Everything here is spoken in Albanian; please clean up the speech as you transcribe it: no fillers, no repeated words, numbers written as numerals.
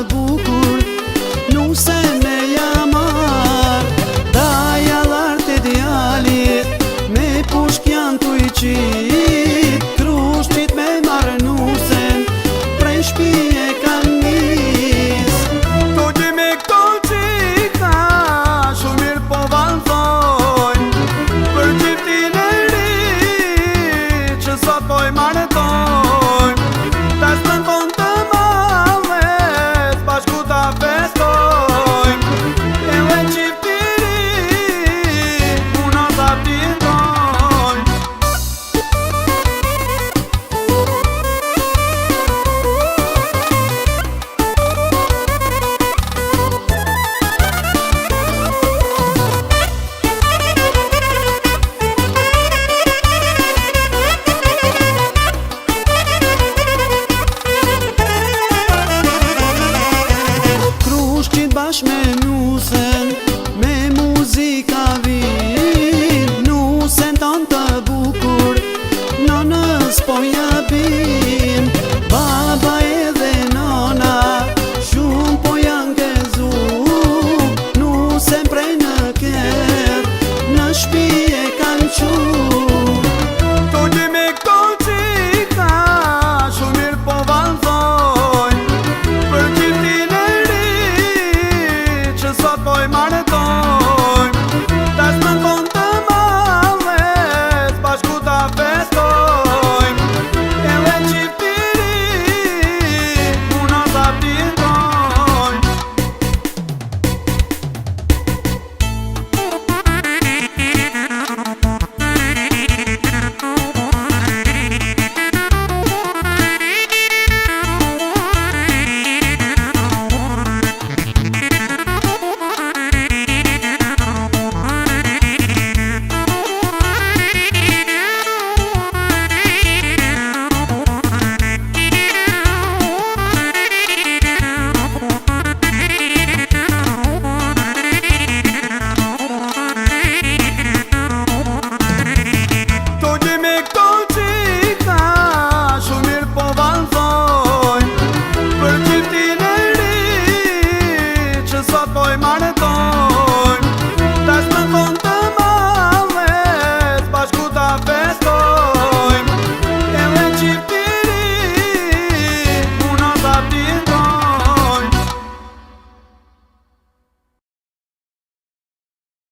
bukur, nuse me jamar. Dajallar të djalit, me pushk janë tu i qit, krushtit me marrë nusen, prej shpije kanë nis. Tu gjimi këto qika, shumë mirë po valzojnë, për qiftin e ri, që sot po i marëtojnë. Ta shpëndon të malet, bashku ta festojnë, edhe qifti ri, uno ta pjetojnë. Bashk me